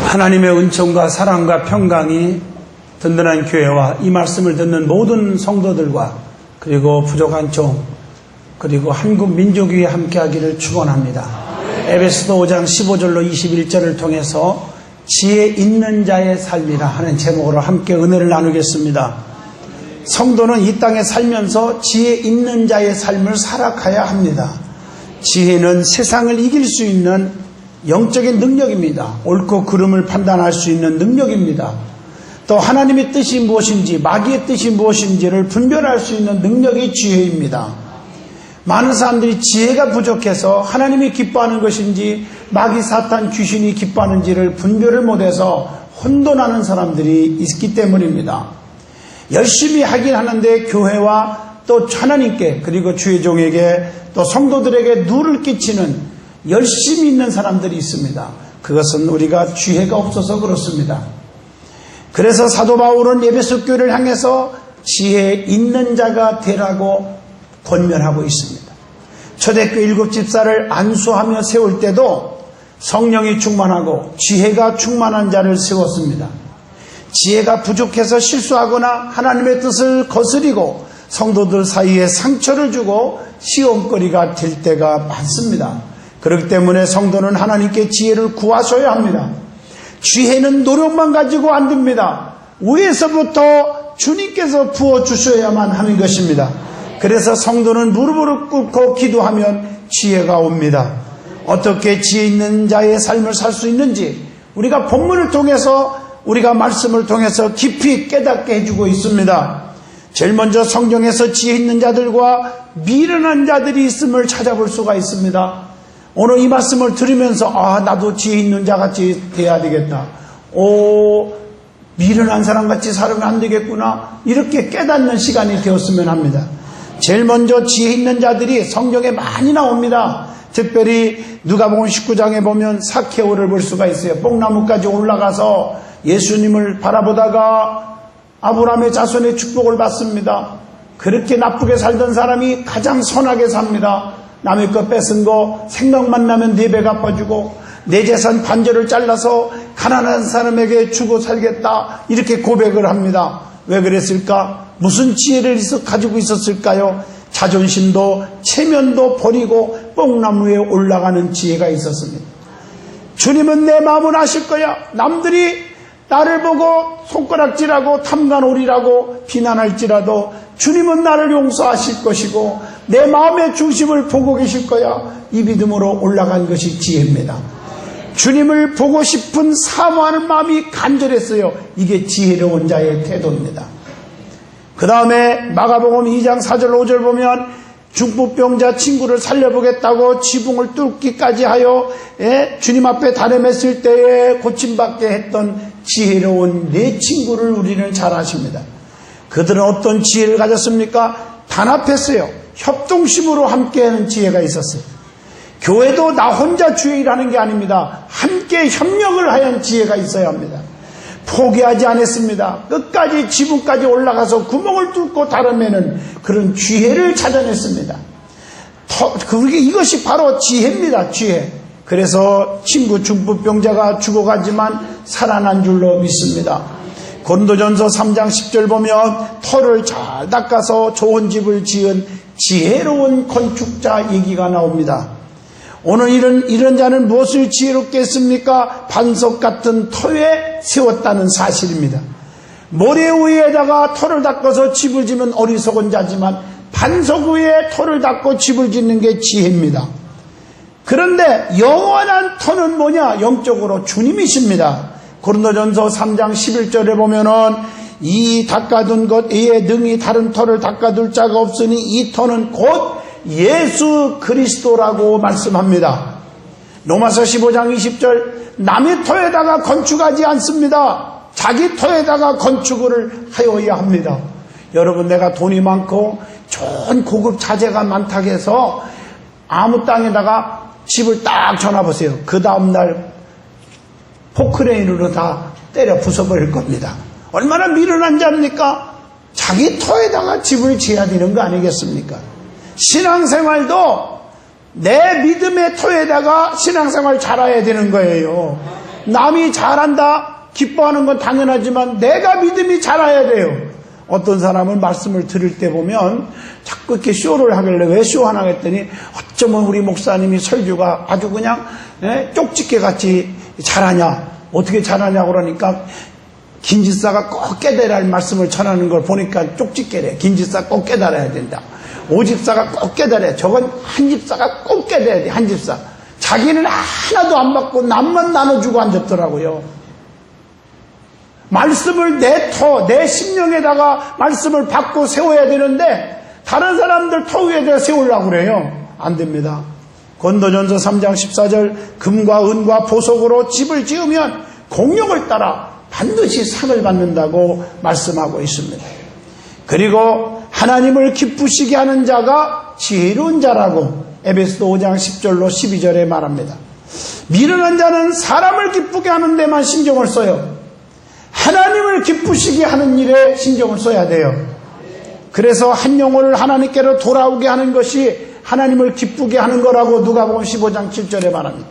하나님의 은총과 사랑과 평강이 든든한 교회와 이 말씀을 듣는 모든 성도들과 그리고 부족한 종 그리고 한국 민족위에 함께하기를 축원합니다. 에베소서 5장 15절로 21절을 통해서 지혜 있는 자의 삶이라 하는 제목으로 함께 은혜를 나누겠습니다. 성도는 이 땅에 살면서 지혜 있는 자의 삶을 살아가야 합니다. 지혜는 세상을 이길 수 있는 영적인 능력입니다. 옳고 그름을 판단할 수 있는 능력입니다. 또 하나님의 뜻이 무엇인지 마귀의 뜻이 무엇인지를 분별할 수 있는 능력이 지혜입니다. 많은 사람들이 지혜가 부족해서 하나님이 기뻐하는 것인지 마귀 사탄 귀신이 기뻐하는지를 분별을 못해서 혼돈하는 사람들이 있기 때문입니다. 열심히 하긴 하는데 교회와 또 하나님께 그리고 주의 종에게 또 성도들에게 누를 끼치는 열심히 있는 사람들이 있습니다. 그것은 우리가 지혜가 없어서 그렇습니다. 그래서 사도 바울은 에베소 교회를 향해서 지혜 있는 자가 되라고 권면하고 있습니다. 초대교회 7집사를 안수하며 세울 때도 성령이 충만하고 지혜가 충만한 자를 세웠습니다. 지혜가 부족해서 실수하거나 하나님의 뜻을 거스리고 성도들 사이에 상처를 주고 시험거리가 될 때가 많습니다. 그렇기 때문에 성도는 하나님께 지혜를 구하셔야 합니다. 지혜는 노력만 가지고 안 됩니다. 위에서부터 주님께서 부어주셔야만 하는 것입니다. 그래서 성도는 무릎을 꿇고 기도하면 지혜가 옵니다. 어떻게 지혜 있는 자의 삶을 살 수 있는지 우리가 본문을 통해서 우리가 말씀을 통해서 깊이 깨닫게 해주고 있습니다. 제일 먼저 성경에서 지혜 있는 자들과 미련한 자들이 있음을 찾아볼 수가 있습니다. 오늘 이 말씀을 들으면서 나도 지혜 있는 자같이 돼야 되겠다. 미련한 사람같이 살면 안 되겠구나. 이렇게 깨닫는 시간이 되었으면 합니다. 제일 먼저 지혜 있는 자들이 성경에 많이 나옵니다. 특별히 누가복음 19장에 보면 사케오를 볼 수가 있어요. 뽕나무까지 올라가서 예수님을 바라보다가 아브라함의 자손의 축복을 받습니다. 그렇게 나쁘게 살던 사람이 가장 선하게 삽니다. 남의 것 뺏은 거 생각만 나면 4배 갚아주고 내 재산 반절을 잘라서 가난한 사람에게 주고 살겠다 이렇게 고백을 합니다. 왜 그랬을까? 무슨 지혜를 가지고 있었을까요? 자존심도 체면도 버리고 뽕나무에 올라가는 지혜가 있었습니다. 주님은 내 마음을 아실 거야. 남들이 나를 보고 손가락질하고 탐관오리라고 비난할지라도 주님은 나를 용서하실 것이고 내 마음의 중심을 보고 계실 거야. 이 믿음으로 올라간 것이 지혜입니다. 주님을 보고 싶은 사모하는 마음이 간절했어요. 이게 지혜로운 자의 태도입니다. 그 다음에 마가복음 2장 4절 5절 보면 중풍병자 친구를 살려보겠다고 지붕을 뚫기까지 하여 주님 앞에 단행했을 때에 고침받게 했던 지혜로운 네 친구를 우리는 잘 아십니다. 그들은 어떤 지혜를 가졌습니까? 단합했어요. 협동심으로 함께하는 지혜가 있었어요. 교회도 나 혼자 주의 일하는 게 아닙니다. 함께 협력을 하는 지혜가 있어야 합니다. 포기하지 않았습니다. 끝까지 지붕까지 올라가서 구멍을 뚫고 다뤄내는 그런 지혜를 찾아냈습니다. 이것이 바로 지혜입니다. 지혜. 그래서 친구 중풍병자가 죽어가지만 살아난 줄로 믿습니다. 고린도전서 3장 10절 보면 터를 잘 닦아서 좋은 집을 지은 지혜로운 건축자 얘기가 나옵니다. 오늘 이런 자는 무엇을 지혜롭게 했습니까? 반석 같은 터에 세웠다는 사실입니다. 모래 위에다가 터를 닦아서 집을 지면 어리석은 자지만 반석 위에 터를 닦고 집을 짓는 게 지혜입니다. 그런데 영원한 터는 뭐냐? 영적으로 주님이십니다. 고린도전서 3장 11절에 보면은 이 닦아둔 것 이에 능히 다른 터를 닦아둘 자가 없으니 이 터는 곧 예수 그리스도라고 말씀합니다. 로마서 15장 20절 남의 터에다가 건축하지 않습니다. 자기 터에다가 건축을 하여야 합니다. 여러분 내가 돈이 많고 좋은 고급 자재가 많다고 해서 아무 땅에다가 집을 딱 전화보세요. 그 다음날 포크레인으로 다 때려 부숴버릴 겁니다. 얼마나 미련한 자입니까? 자기 터에다가 집을 지어야 되는 거 아니겠습니까? 신앙생활도 내 믿음의 터에다가 신앙생활 잘해야 되는 거예요. 남이 잘한다 기뻐하는 건 당연하지만 내가 믿음이 자라야 돼요. 어떤 사람은 말씀을 들을 때 보면 자꾸 이렇게 쇼를 하길래 왜 쇼 하나 했더니 어쩌면 우리 목사님이 설교가 아주 그냥 쪽집게 같이 잘하냐, 어떻게 잘하냐고 그러니까 긴지사가 꼭 깨달아야 할 말씀을 전하는 걸 보니까 쪽집게래. 긴지사 꼭 깨달아야 된다. 오집사가 꼭 깨달아야 돼. 저건 한집사가 꼭 깨달아야 돼. 한집사. 자기는 하나도 안 받고 남만 나눠주고 앉았더라고요. 말씀을 내 심령에다가 말씀을 받고 세워야 되는데 다른 사람들 터 위에다 세우려고 그래요. 안 됩니다. 고린도전서 3장 14절 금과 은과 보석으로 집을 지으면 공력을 따라 반드시 상을 받는다고 말씀하고 있습니다. 그리고 하나님을 기쁘시게 하는 자가 지혜로운 자라고 에베소서 5장 10절로 12절에 말합니다. 미련한 자는 사람을 기쁘게 하는 데만 신경을 써요. 하나님을 기쁘시게 하는 일에 신경을 써야 돼요. 그래서 한 영혼을 하나님께로 돌아오게 하는 것이 하나님을 기쁘게 하는 거라고 누가복음 15장 7절에 말합니다.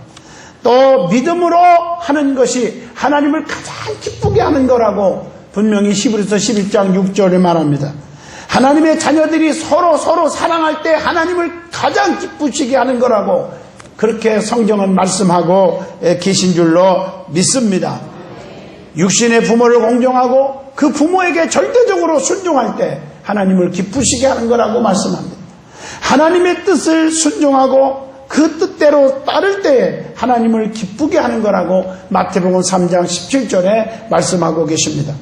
또 믿음으로 하는 것이 하나님을 가장 기쁘게 하는 거라고 분명히 히브리서 11장 6절에 말합니다. 하나님의 자녀들이 서로 사랑할 때 하나님을 가장 기쁘시게 하는 거라고 그렇게 성경은 말씀하고 계신 줄로 믿습니다. 육신의 부모를 공경하고 그 부모에게 절대적으로 순종할 때 하나님을 기쁘시게 하는 거라고 말씀합니다. 하나님의 뜻을 순종하고 그 뜻대로 따를 때에 하나님을 기쁘게 하는 거라고 마태복음 3장 17절에 말씀하고 계십니다.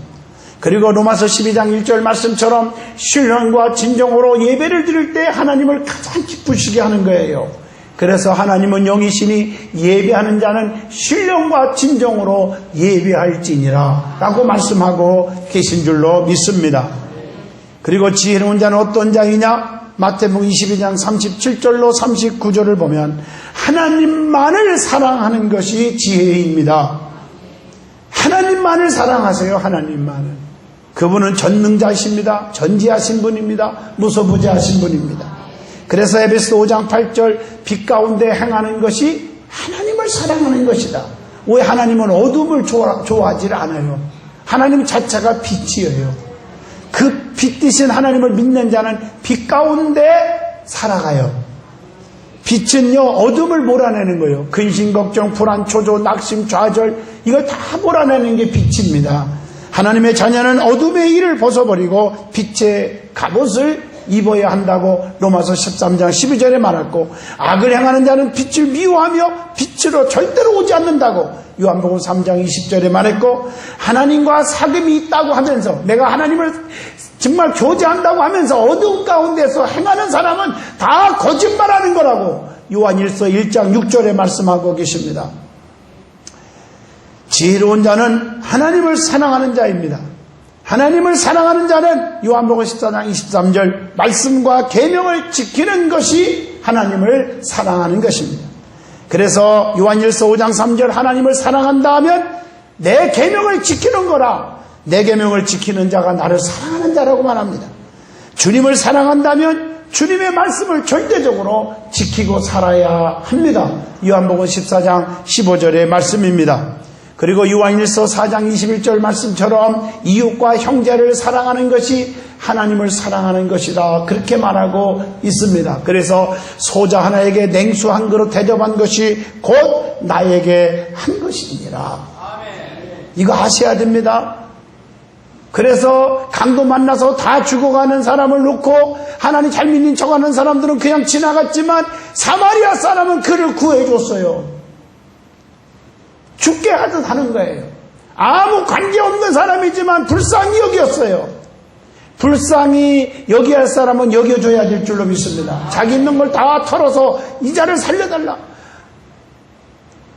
그리고 로마서 12장 1절 말씀처럼 신령과 진정으로 예배를 드릴 때 하나님을 가장 기쁘시게 하는 거예요. 그래서 하나님은 영이시니 예배하는 자는 신령과 진정으로 예배할지니라 라고 말씀하고 계신 줄로 믿습니다. 그리고 지혜로운 자는 어떤 자이냐? 마태복음 22장 37절로 39절을 보면 하나님만을 사랑하는 것이 지혜입니다. 하나님만을 사랑하세요. 하나님만을. 그분은 전능자이십니다. 전지하신 분입니다. 무소부재하신 분입니다. 그래서 에베소 5장 8절 빛 가운데 행하는 것이 하나님을 사랑하는 것이다. 왜 하나님은 어둠을 좋아하지 않아요? 하나님 자체가 빛이에요. 그 빛이신 하나님을 믿는 자는 빛 가운데 살아가요. 빛은요 어둠을 몰아내는 거예요. 근심, 걱정, 불안, 초조, 낙심, 좌절 이걸 다 몰아내는 게 빛입니다. 하나님의 자녀는 어둠의 일을 벗어버리고 빛의 갑옷을 입어야 한다고 로마서 13장 12절에 말했고 악을 행하는 자는 빛을 미워하며 빛으로 절대로 오지 않는다고 요한복음 3장 20절에 말했고 하나님과 사귐이 있다고 하면서 내가 하나님을 정말 교제한다고 하면서 어두운 가운데서 행하는 사람은 다 거짓말하는 거라고 요한일서 1장 6절에 말씀하고 계십니다. 지혜로운 자는 하나님을 사랑하는 자입니다. 하나님을 사랑하는 자는 요한복음 14장 23절 말씀과 계명을 지키는 것이 하나님을 사랑하는 것입니다. 그래서 요한일서 5장 3절 하나님을 사랑한다 하면 내 계명을 지키는 거라. 내 계명을 지키는 자가 나를 사랑하는 자라고 말합니다. 주님을 사랑한다면 주님의 말씀을 절대적으로 지키고 살아야 합니다. 요한복음 14장 15절의 말씀입니다. 그리고 요한일서 4장 21절 말씀처럼 이웃과 형제를 사랑하는 것이 하나님을 사랑하는 것이다. 그렇게 말하고 있습니다. 그래서 소자 하나에게 냉수 한 그릇 대접한 것이 곧 나에게 한 것이니라. 이거 아셔야 됩니다. 그래서 강도 만나서 다 죽어가는 사람을 놓고 하나님 잘 믿는 척하는 사람들은 그냥 지나갔지만 사마리아 사람은 그를 구해줬어요. 죽게 하듯 하는 거예요. 아무 관계없는 사람이지만 불쌍히 여겼어요. 불쌍히 여기할 사람은 여겨줘야 될 줄로 믿습니다. 자기 있는 걸 다 털어서 이자를 살려달라.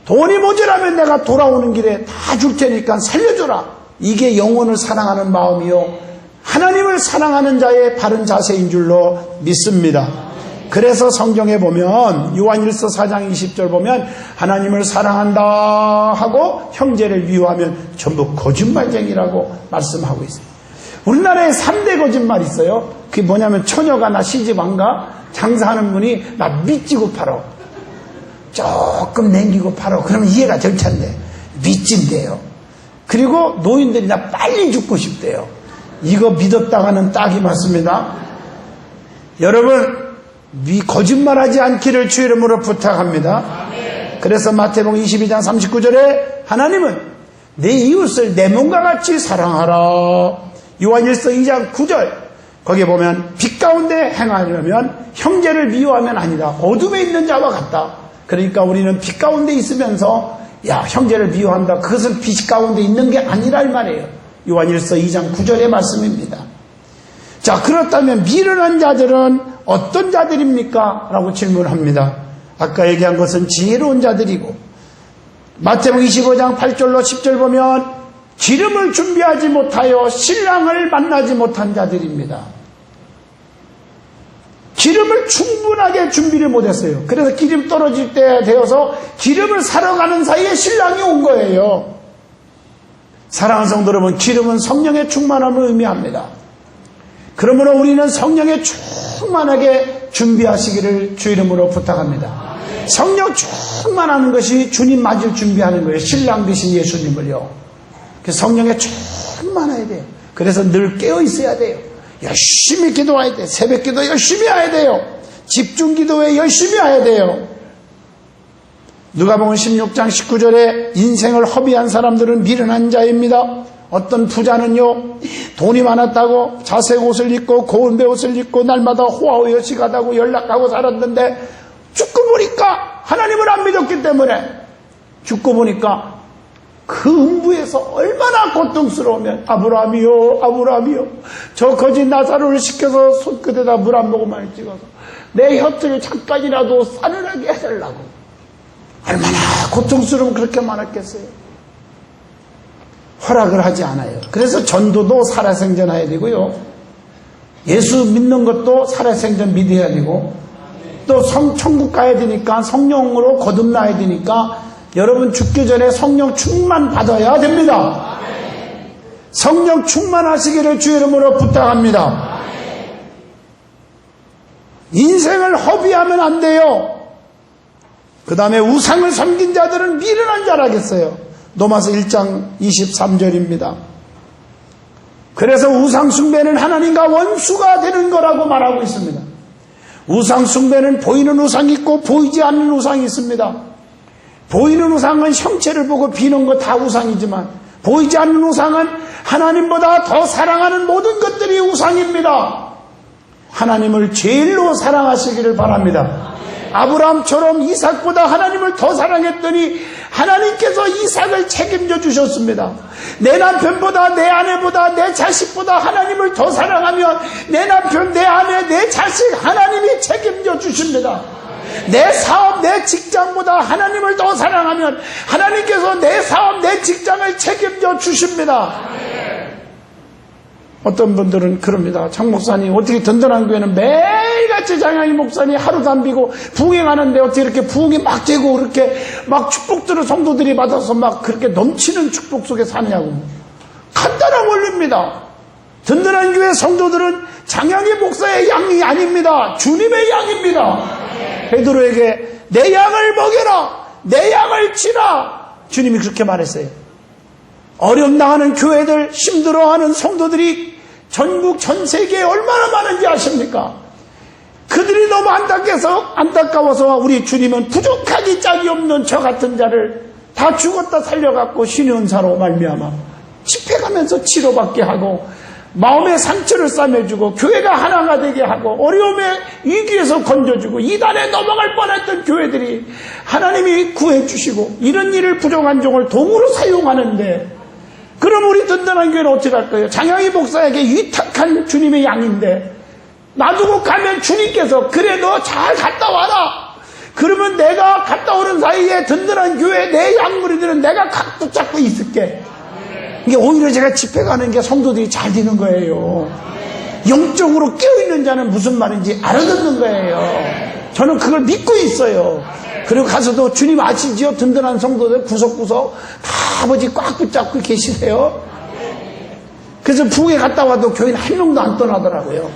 돈이 모자라면 내가 돌아오는 길에 다 줄 테니까 살려줘라. 이게 영혼을 사랑하는 마음이요 하나님을 사랑하는 자의 바른 자세인 줄로 믿습니다. 그래서 성경에 보면 요한일서 4장 20절 보면 하나님을 사랑한다 하고 형제를 미워하면 전부 거짓말쟁이라고 말씀하고 있어요. 우리나라에 3대 거짓말 있어요. 그게 뭐냐면 처녀가 나 시집 안 가? 장사하는 분이 나 미치고 팔어. 조금 남기고 팔어. 그러면 이해가 될 텐데 미친대요. 그리고 노인들이 나 빨리 죽고 싶대요. 이거 믿었다가는 딱이 맞습니다. 여러분, 거짓말하지 않기를 주 이름으로 부탁합니다. 그래서 마태복음 22장 39절에 하나님은 내 이웃을 내 몸과 같이 사랑하라. 요한일서 2장 9절 거기에 보면 빛 가운데 행하려면 형제를 미워하면 아니다. 어둠에 있는 자와 같다. 그러니까 우리는 빛 가운데 있으면서 형제를 미워한다. 그것은 빛 가운데 있는 게 아니란 말이에요. 요한일서 2장 9절의 말씀입니다. 자, 그렇다면 미련한 자들은 어떤 자들입니까? 라고 질문합니다. 아까 얘기한 것은 지혜로운 자들이고, 마태복음 25장 8절로 10절 보면 기름을 준비하지 못하여 신랑을 만나지 못한 자들입니다. 기름을 충분하게 준비를 못했어요. 그래서 기름 떨어질 때 되어서 기름을 사러 가는 사이에 신랑이 온 거예요. 사랑하는 성도 여러분, 기름은 성령의 충만함을 의미합니다. 그러므로 우리는 성령의 충만하게 준비하시기를 주 이름으로 부탁합니다. 성령 충만하는 것이 주님 맞을 준비하는 거예요. 신랑 되신 예수님을요. 성령에 충만해야 돼요. 그래서 늘 깨어 있어야 돼요. 열심히 기도해야 돼요. 새벽 기도 열심히 해야 돼요. 집중 기도에 열심히 해야 돼요. 누가복음 16장 19절에 인생을 허비한 사람들은 미련한 자입니다. 어떤 부자는요, 돈이 많았다고 자색 옷을 입고 고운 배옷을 입고 날마다 호화호여식하다고 연락하고 살았는데 죽고 보니까 하나님을 안 믿었기 때문에 죽고 보니까 그 음부에서 얼마나 고통스러우면 아브라함이요 저 거짓 나사로를 시켜서 손끝에다 물 한 모금만 찍어서 내 혀틀을 잠깐이라도 싸늘하게 해달라고 얼마나 고통스러우면 그렇게 많았겠어요. 허락을 하지 않아요. 그래서 전도도 살아생전해야 되고요, 예수 믿는 것도 살아생전 믿어야 되고, 또 천국 가야 되니까 성령으로 거듭나야 되니까 여러분 죽기 전에 성령 충만 받아야 됩니다. 성령 충만하시기를 주 이름으로 부탁합니다. 인생을 허비하면 안 돼요. 그 다음에 우상을 섬긴 자들은 미련한 자라겠어요. 로마서 1장 23절입니다. 그래서 우상 숭배는 하나님과 원수가 되는 거라고 말하고 있습니다. 우상 숭배는 보이는 우상이 있고 보이지 않는 우상이 있습니다. 보이는 우상은 형체를 보고 비는 거 다 우상이지만 보이지 않는 우상은 하나님보다 더 사랑하는 모든 것들이 우상입니다. 하나님을 제일로 사랑하시기를 바랍니다. 아브라함처럼 이삭보다 하나님을 더 사랑했더니 하나님께서 이삭을 책임져 주셨습니다. 내 남편보다, 내 아내보다, 내 자식보다 하나님을 더 사랑하면 내 남편, 내 아내, 내 자식 하나님이 책임져 주십니다. 내 사업, 내 직장보다 하나님을 더 사랑하면 하나님께서 내 사업, 내 직장을 책임져 주십니다. 어떤 분들은 그럽니다. 장 목사님, 어떻게 든든한 교회는 매일같이 장양이 목사님 하루도 안 비고 부흥하는데 어떻게 이렇게 부흥이 막 되고 그렇게 막 축복들을 성도들이 받아서 막 그렇게 넘치는 축복 속에 사느냐고. 간단한 원리입니다. 든든한 교회 성도들은 장양이 목사의 양이 아닙니다. 주님의 양입니다. 베드로에게 내 양을 먹여라, 내 양을 치라, 주님이 그렇게 말했어요. 어려움 당하는 교회들, 힘들어하는 성도들이 전국 전 세계에 얼마나 많은지 아십니까? 그들이 너무 안타까워서 우리 주님은 부족하기 짝이 없는 저 같은 자를 다 죽었다 살려갖고 신의 은사로 말미암아 집회가면서 치료받게 하고 마음의 상처를 싸매주고 교회가 하나가 되게 하고 어려움의 위기에서 건져주고 이단에 넘어갈 뻔했던 교회들이 하나님이 구해주시고 이런 일을 부정한 종을 도구로 사용하는데, 그럼 우리 든든한 교회는 어떻게 할 거예요? 장양이 목사에게 위탁한 주님의 양인데 놔두고 가면 주님께서 그래 너 잘 갔다 와라, 그러면 내가 갔다 오는 사이에 든든한 교회 내 양무리들은 내가 각도 잡고 있을게. 이게 오히려 제가 집회 가는 게 성도들이 잘 되는 거예요. 영적으로 깨어있는 자는 무슨 말인지 알아듣는 거예요. 저는 그걸 믿고 있어요. 그리고 가서도 주님 아시지요? 든든한 성도들 구석구석 다 아버지 꽉 붙잡고 계시세요. 그래서 부흥에 갔다 와도 교인 한 명도 안 떠나더라고요.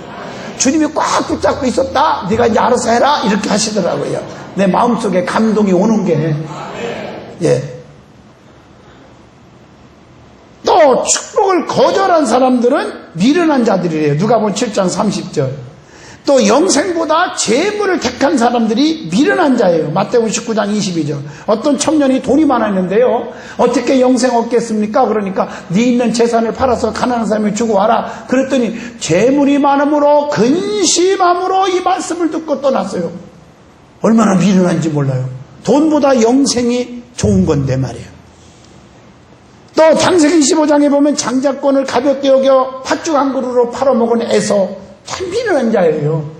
주님이 꽉 붙잡고 있었다, 네가 이제 알아서 해라, 이렇게 하시더라고요. 내 마음속에 감동이 오는 게. 예. 또 축복을 거절한 사람들은 미련한 자들이래요. 누가복음 7장 30절. 또 영생보다 재물을 택한 사람들이 미련한 자예요. 마태복음 19장 22절. 어떤 청년이 돈이 많았는데요. 어떻게 영생 얻겠습니까? 그러니까 네 있는 재산을 팔아서 가난한 사람을 주고 와라. 그랬더니 재물이 많음으로 근심함으로 이 말씀을 듣고 떠났어요. 얼마나 미련한지 몰라요. 돈보다 영생이 좋은 건데 말이에요. 또 창세기 25장에 보면 장자권을 가볍게 여겨 팥죽 한 그루로 팔아먹은 에서 참 미련한 자예요.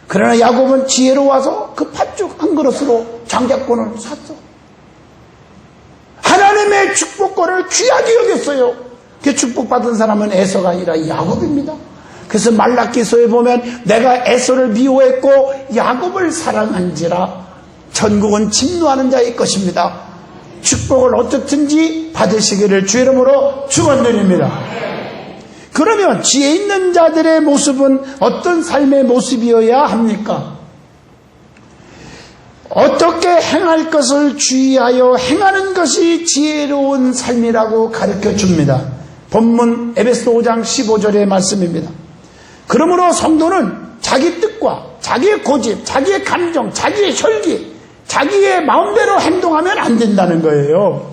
그러나 야곱은 지혜로워서 그 팥죽 한 그릇으로 장자권을 샀어. 하나님의 축복권을 귀하게 여겼어요. 그 축복받은 사람은 에서가 아니라 야곱입니다. 그래서 말라기서에 보면 내가 에서를 미워했고 야곱을 사랑한지라 천국은 진노하는 자의 것입니다. 축복을 어떻든지 받으시기를 주 이름으로 축원드립니다. 그러면 지혜 있는 자들의 모습은 어떤 삶의 모습이어야 합니까? 어떻게 행할 것을 주의하여 행하는 것이 지혜로운 삶이라고 가르쳐 줍니다. 본문 에베소 5장 15절의 말씀입니다. 그러므로 성도는 자기 뜻과 자기의 고집, 자기의 감정, 자기의 혈기, 자기의 마음대로 행동하면 안 된다는 거예요.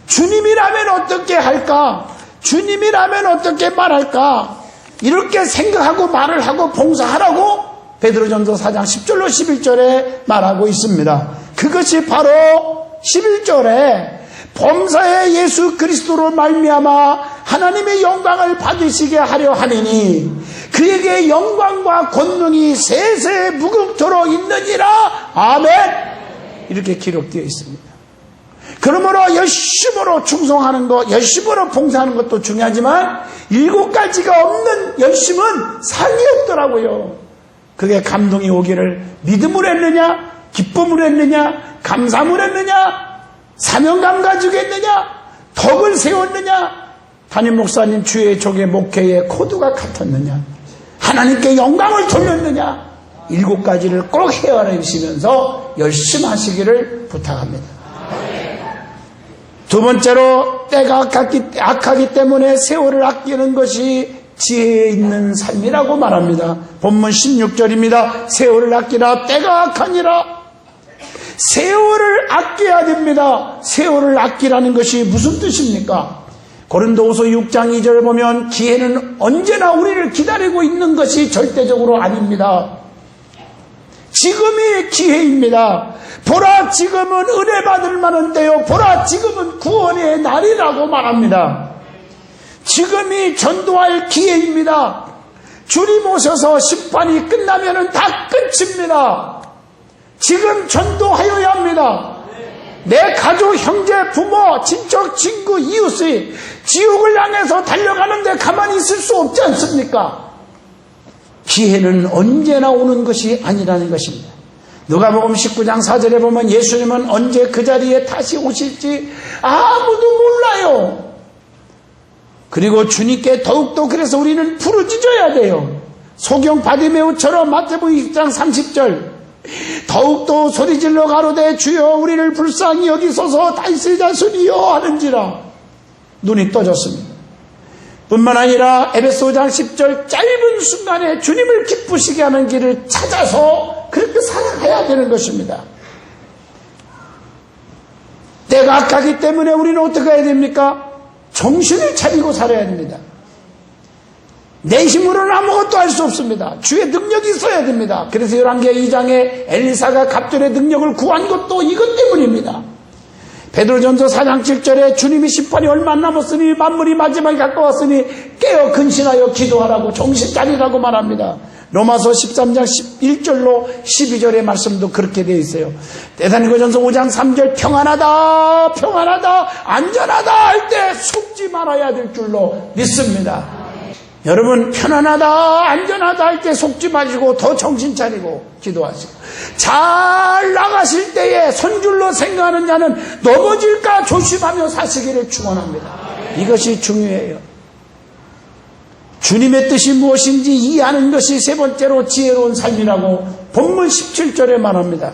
주님이라면 어떻게 할까? 주님이라면 어떻게 말할까? 이렇게 생각하고 말을 하고 봉사하라고 베드로전서 4장 10절로 11절에 말하고 있습니다. 그것이 바로 11절에 범사에 예수 그리스도로 말미암아 하나님의 영광을 받으시게 하려 하느니 그에게 영광과 권능이 세세 무궁토록 있느니라. 아멘. 이렇게 기록되어 있습니다. 그러므로 열심으로 충성하는 것, 열심으로 봉사하는 것도 중요하지만 7가지가 없는 열심은 상이 없더라고요. 그게 감동이 오기를 믿음으로 했느냐, 기쁨으로 했느냐, 감사함으로 했느냐, 사명감 가지고 했느냐, 덕을 세웠느냐, 담임 목사님 주의 족의 목회의 코드가 같았느냐, 하나님께 영광을 돌렸느냐, 7가지를 꼭 헤아리시면서 열심히 하시기를 부탁합니다. 두 번째로 때가 악하기 때문에 세월을 아끼는 것이 지혜 있는 삶이라고 말합니다. 본문 16절입니다. 세월을 아끼라 때가 악하니라. 세월을 아껴야 됩니다. 세월을 아끼라는 것이 무슨 뜻입니까? 고린도후서 6장 2절을 보면 기회는 언제나 우리를 기다리고 있는 것이 절대적으로 아닙니다. 지금이 기회입니다. 보라 지금은 은혜 받을 만한 때요, 보라 지금은 구원의 날이라고 말합니다. 지금이 전도할 기회입니다. 주님 오셔서 심판이 끝나면 다 끝입니다. 지금 전도하여야 합니다. 내 가족, 형제, 부모, 친척, 친구, 이웃이 지옥을 향해서 달려가는데 가만히 있을 수 없지 않습니까? 기회는 언제나 오는 것이 아니라는 것입니다. 누가복음 19장 4절에 보면 예수님은 언제 그 자리에 다시 오실지 아무도 몰라요. 그리고 주님께 더욱더 그래서 우리는 부르짖어야 돼요. 소경 바디메오처럼 마태복음 20장 30절 더욱더 소리질러 가로되 주여 우리를 불쌍히 여기소서 다윗의 자손이여 하는지라 눈이 떠졌습니다. 뿐만 아니라 에베소 5장 10절 짧은 순간에 주님을 기쁘시게 하는 길을 찾아서 그렇게 살아가야 되는 것입니다. 때가 악하기 때문에 우리는 어떻게 해야 됩니까? 정신을 차리고 살아야 됩니다. 내 힘으로는 아무것도 할 수 없습니다. 주의 능력이 있어야 됩니다. 그래서 열왕기하 2장에 엘리사가 갑절의 능력을 구한 것도 이것 때문입니다. 베드로전서 4장 7절에 주님이 심판이 얼마 안 남았으니 만물이 마지막에 가까웠으니 깨어 근신하여 기도하라고 정신 차리라고 말합니다. 로마서 13장 11절로 12절의 말씀도 그렇게 되어 있어요. 데살로니가전서 5장 3절 평안하다 평안하다 안전하다 할 때 속지 말아야 될 줄로 믿습니다. 여러분 편안하다 안전하다 할 때 속지 마시고 더 정신 차리고 기도하시고 잘 나가실 때에 손줄로 생각하는 자는 넘어질까 조심하며 사시기를 축원합니다. 이것이 중요해요. 주님의 뜻이 무엇인지 이해하는 것이 세 번째로 지혜로운 삶이라고 본문 17절에 말합니다.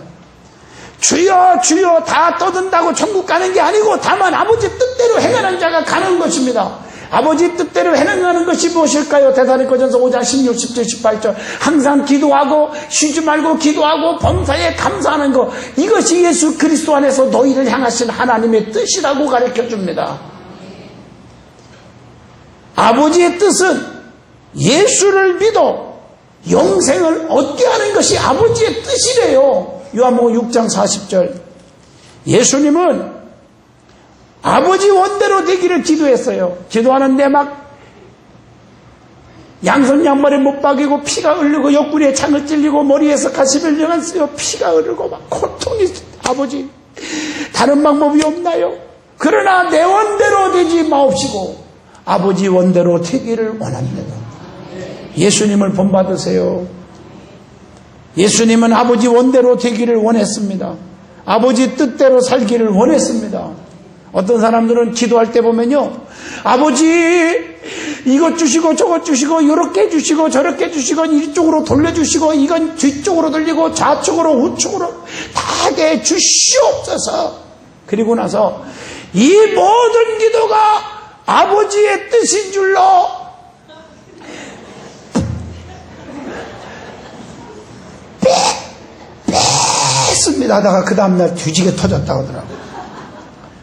주여 주여 다 떠든다고 천국 가는 게 아니고 다만 아버지 뜻대로 행하는 자가 가는 것입니다. 아버지 뜻대로 행하는 것이 무엇일까요? 데살로니가전서 5장 16, 17, 18절 항상 기도하고 쉬지 말고 기도하고 범사에 감사하는 것, 이것이 예수 그리스도 안에서 너희를 향하신 하나님의 뜻이라고 가르쳐줍니다. 아버지의 뜻은 예수를 믿어 영생을 얻게 하는 것이 아버지의 뜻이래요. 요한복음 6장 40절 예수님은 아버지 원대로 되기를 기도했어요. 기도하는데 막 양손 양말에 못 박이고 피가 흐르고 옆구리에 창을 찔리고 머리에서 가시면령을 쓰여 피가 흐르고 막 고통이 아버지 다른 방법이 없나요? 그러나 내 원대로 되지 마옵시고 아버지 원대로 되기를 원합니다. 예수님을 본받으세요. 예수님은 아버지 원대로 되기를 원했습니다. 아버지 뜻대로 살기를 원했습니다. 어떤 사람들은 기도할 때 보면요, 아버지 이것 주시고 저것 주시고 이렇게 주시고 저렇게 주시고 이쪽으로 돌려주시고 이건 뒤쪽으로 돌리고 좌측으로 우측으로 다게 주시옵소서. 그리고 나서 이 모든 기도가 아버지의 뜻인 줄로 뺐습니다 하다가 그 다음날 뒤지게 터졌다고 하더라고요.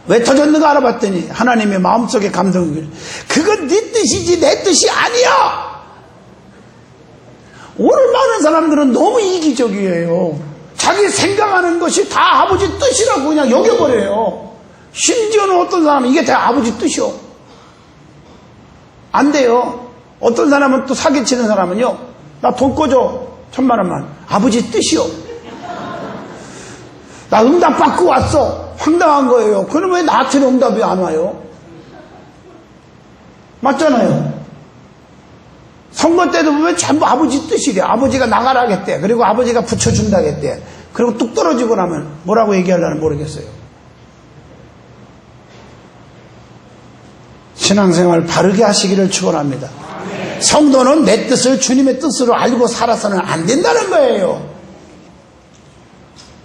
왜 터졌는가 알아봤더니 하나님의 마음속에 감동이, 그건 네 뜻이지 내 뜻이 아니야. 오늘 많은 사람들은 너무 이기적이에요. 자기 생각하는 것이 다 아버지 뜻이라고 그냥 여겨버려요. 심지어는 어떤 사람은 이게 다 아버지 뜻이요. 안 돼요. 어떤 사람은 또 사기치는 사람은요, 나 돈 꺼줘 1,000만 원만. 아버지 뜻이요. 나 응답 받고 왔어. 황당한 거예요. 그럼 왜 나한테는 응답이 안 와요? 맞잖아요. 선거 때도 보면 전부 아버지 뜻이래. 아버지가 나가라겠대. 그리고 아버지가 붙여준다겠대. 그리고 뚝 떨어지고 나면 뭐라고 얘기하려나 모르겠어요. 신앙생활 바르게 하시기를 축원합니다. 성도는 내 뜻을 주님의 뜻으로 알고 살아서는 안 된다는 거예요.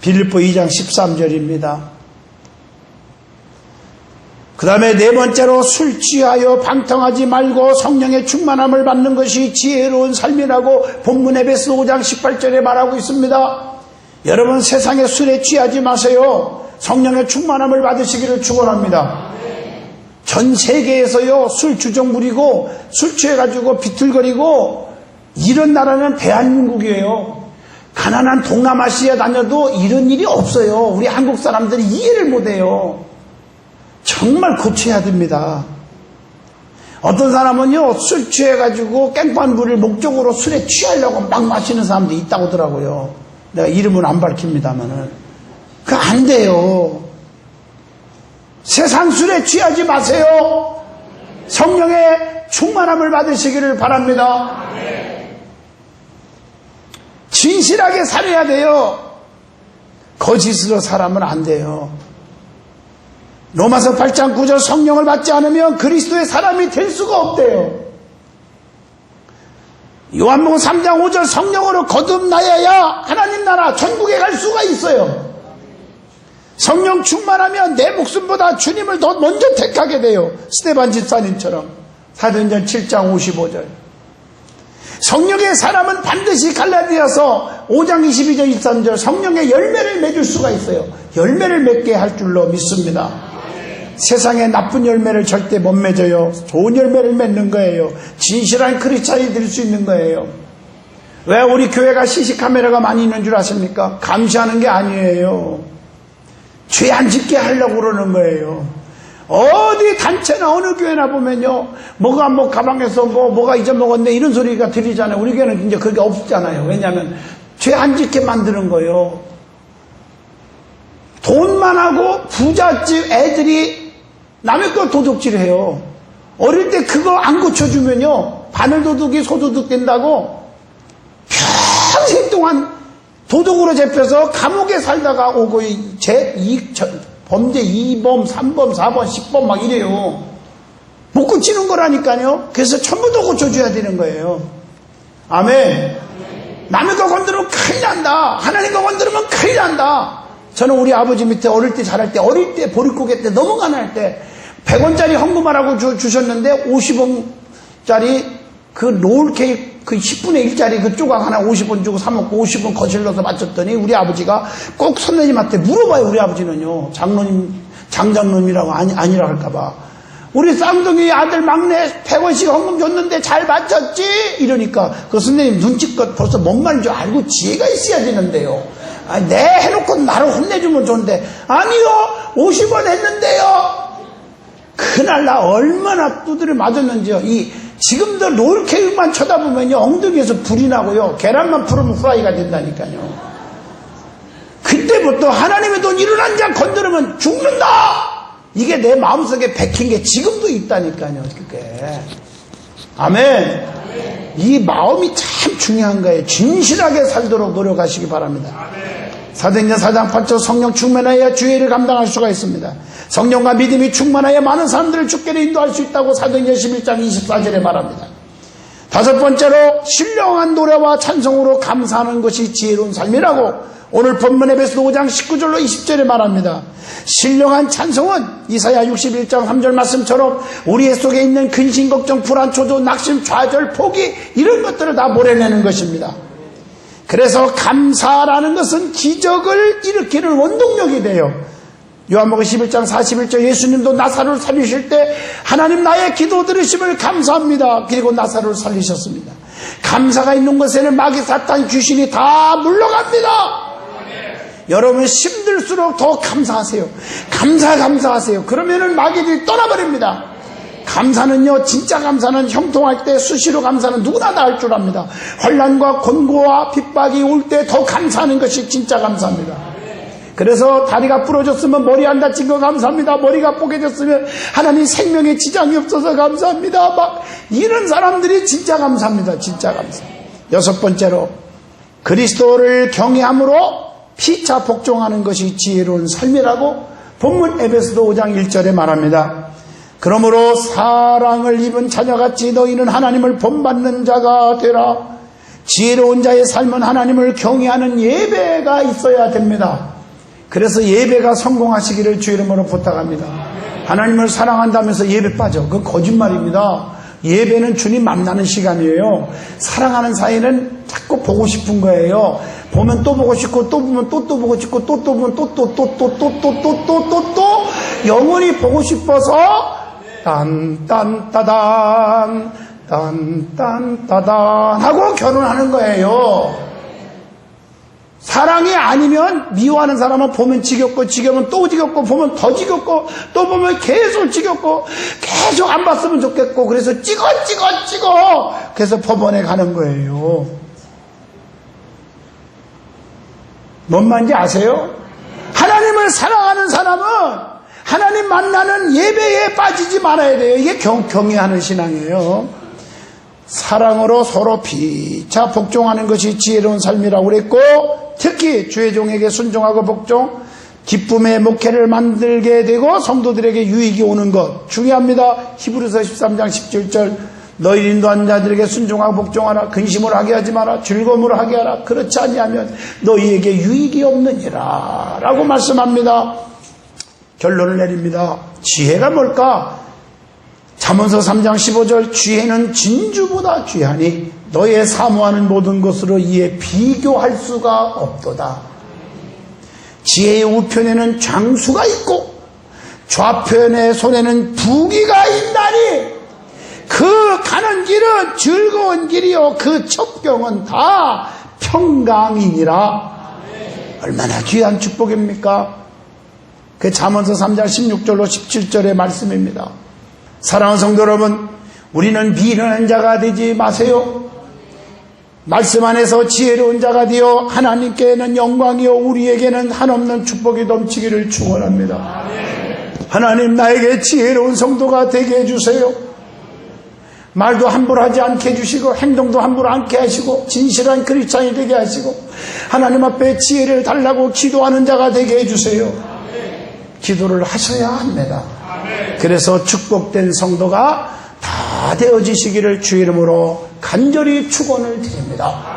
빌립보 2장 13절입니다. 그 다음에 네 번째로 술 취하여 방탕하지 말고 성령의 충만함을 받는 것이 지혜로운 삶이라고 본문 에베소 5장 18절에 말하고 있습니다. 여러분 세상의 술에 취하지 마세요. 성령의 충만함을 받으시기를 축원합니다. 전 세계에서요 술 주정 부리고 술 취해가지고 비틀거리고 이런 나라는 대한민국이에요. 가난한 동남아시아 다녀도 이런 일이 없어요. 우리 한국 사람들이 이해를 못해요. 정말 고쳐야 됩니다. 어떤 사람은요 술 취해가지고 깽판 부릴 목적으로 술에 취하려고 막 마시는 사람도 있다고 하더라고요. 내가 이름은 안 밝힙니다만은 그거 안 돼요. 세상 술에 취하지 마세요. 성령의 충만함을 받으시기를 바랍니다. 진실하게 살아야 돼요. 거짓으로 살아면 안 돼요. 로마서 8장 9절 성령을 받지 않으면 그리스도의 사람이 될 수가 없대요. 요한복음 3장 5절 성령으로 거듭나야 하나님 나라 천국에 갈 수가 있어요. 성령 충만하면 내 목숨보다 주님을 더 먼저 택하게 돼요. 스데반 집사님처럼. 사도행전 7장 55절. 성령의 사람은 반드시 갈라디아서 5장 22절 23절 성령의 열매를 맺을 수가 있어요. 열매를 맺게 할 줄로 믿습니다. 세상에 나쁜 열매를 절대 못 맺어요. 좋은 열매를 맺는 거예요. 진실한 크리스찬이 될 수 있는 거예요. 왜 우리 교회가 CC카메라가 많이 있는 줄 아십니까? 감시하는 게 아니에요. 죄 안 짓게 하려고 그러는 거예요. 어디 단체나 어느 교회나 보면요, 뭐가 뭐 가방에서 뭐가 잊어먹었네 이런 소리가 들리잖아요. 우리 교회는 이제 그게 없잖아요. 왜냐하면 죄 안 짓게 만드는 거예요. 돈만 하고 부잣집 애들이 남의 거 도둑질을 해요. 어릴 때 그거 안 고쳐주면요, 바늘도둑이 소도둑 된다고 평생 동안 도둑으로 잡혀서 감옥에 살다가 오고 범죄 2범, 3범, 4범, 10범 막 이래요. 못 고치는 거라니까요. 그래서 전부 다 고쳐줘야 되는 거예요. 아멘. 남의 거 건드리면 큰일 난다. 하나님 거 건드리면 큰일 난다. 저는 우리 아버지 밑에 어릴 때 자랄 때, 어릴 때 보릿고개 때 너무 가난할 때 100원짜리 헌금하라고 주셨는데 50원짜리 그 롤케이크 그 10분의 1짜리 그 조각 하나 50원 주고 사먹고 50원 거실러서 맞췄더니 우리 아버지가 꼭 선생님한테 물어봐요. 우리 아버지는요. 장장님이라고 아니라 할까봐. 우리 쌍둥이 아들 막내 100원씩 헌금 줬는데 잘 맞췄지? 이러니까 그 선생님 눈치껏 벌써 뭔 말인 줄 알고 지혜가 있어야 되는데요. 아니, 내 해놓고 나를 혼내주면 좋은데 아니요 50원 했는데요. 그날 나 얼마나 두드려 맞았는지요. 지금도 롤케이크만 쳐다보면요 엉덩이에서 불이 나고요 계란만 풀으면 후라이가 된다니까요. 그때부터 하나님의 돈 일어난 자 건드리면 죽는다. 이게 내 마음속에 박힌 게 지금도 있다니까요. 그게 아멘. 이 마음이 참 중요한 거예요. 진실하게 살도록 노력하시기 바랍니다. 사도행전 4장 8절 성령 충만하여야 주의를 감당할 수가 있습니다. 성령과 믿음이 충만하여 많은 사람들을 주께로 인도할 수 있다고 사도행전 11장 24절에 말합니다. 다섯 번째로 신령한 노래와 찬송으로 감사하는 것이 지혜로운 삶이라고 오늘 본문 에베소서 5장 19절로 20절에 말합니다. 신령한 찬송은 이사야 61장 3절 말씀처럼 우리 속에 있는 근심, 걱정, 불안, 초조, 낙심, 좌절, 포기 이런 것들을 다 몰아내는 것입니다. 그래서 감사라는 것은 기적을 일으키는 원동력이 돼요. 요한복음 11장 41절 예수님도 나사로를 살리실 때 하나님 나의 기도 들으심을 감사합니다. 그리고 나사로를 살리셨습니다. 감사가 있는 곳에는 마귀 사탄 귀신이 다 물러갑니다. 여러분 힘들수록 더 감사하세요. 감사하세요. 그러면은 마귀들이 떠나버립니다. 감사는요, 진짜 감사는 형통할 때 수시로 감사는 누구나 다 할 줄 압니다. 환난과 곤고와 핍박이 올 때 더 감사하는 것이 진짜 감사합니다. 그래서 다리가 부러졌으면 머리 안 다친 거 감사합니다. 머리가 뽀개졌으면 하나님 생명에 지장이 없어서 감사합니다. 막 이런 사람들이 진짜 감사합니다. 진짜 감사. 여섯 번째로 그리스도를 경외함으로 피차 복종하는 것이 지혜로운 삶이라고 본문 에베소서 5장 1절에 말합니다. 그러므로 사랑을 입은 자녀같이 너희는 하나님을 본받는 자가 되라. 지혜로운 자의 삶은 하나님을 경외하는 예배가 있어야 됩니다. 그래서 예배가 성공하시기를 주 이름으로 부탁합니다. 하나님을 사랑한다면서 예배 빠져. 그건 거짓말입니다. 예배는 주님 만나는 시간이에요. 사랑하는 사이는 자꾸 보고 싶은 거예요. 보면 또 보고 싶고 또 보면 또 보고 싶고 또 보면 또 영원히 보고 싶어서 딴딴따단 딴딴따단 하고 결혼하는 거예요. 사랑이 아니면 미워하는 사람은 보면 지겹고 지겨우면 또 지겹고 보면 더 지겹고 또 보면 계속 지겹고 계속 안 봤으면 좋겠고 그래서 찍어 그래서 법원에 가는 거예요. 뭔 말인지 아세요? 하나님을 사랑하는 사람은 하나님 만나는 예배에 빠지지 말아야 돼요. 이게 경외하는 신앙이에요. 사랑으로 서로 피차 복종하는 것이 지혜로운 삶이라고 그랬고 특히 주의 종에게 순종하고 복종, 기쁨의 목회를 만들게 되고 성도들에게 유익이 오는 것 중요합니다. 히브리서 13장 17절 너희 인도한 자들에게 순종하고 복종하라. 근심을 하게 하지 마라. 즐거움을 하게 하라. 그렇지 아니하면 너희에게 유익이 없느니라 라고 말씀합니다. 결론을 내립니다. 지혜가 뭘까? 잠언서 3장 15절 지혜는 진주보다 귀하니 너의 사모하는 모든 것으로 이에 비교할 수가 없도다. 지혜의 우편에는 장수가 있고 좌편의 손에는 부귀가 있나니 그 가는 길은 즐거운 길이요 그 첩경은 다 평강이니라. 얼마나 귀한 축복입니까? 그 잠언서 3장 16절로 17절의 말씀입니다. 사랑하는 성도 여러분, 우리는 미련한 자가 되지 마세요. 말씀 안에서 지혜로운 자가 되어 하나님께는 영광이요 우리에게는 한없는 축복이 넘치기를 축원합니다. 하나님 나에게 지혜로운 성도가 되게 해주세요. 말도 함부로 하지 않게 해주시고 행동도 함부로 않게 하시고 진실한 크리스찬이 되게 하시고 하나님 앞에 지혜를 달라고 기도하는 자가 되게 해주세요. 기도를 하셔야 합니다. 그래서 축복된 성도가 다 되어지시기를 주 이름으로 간절히 축원을 드립니다.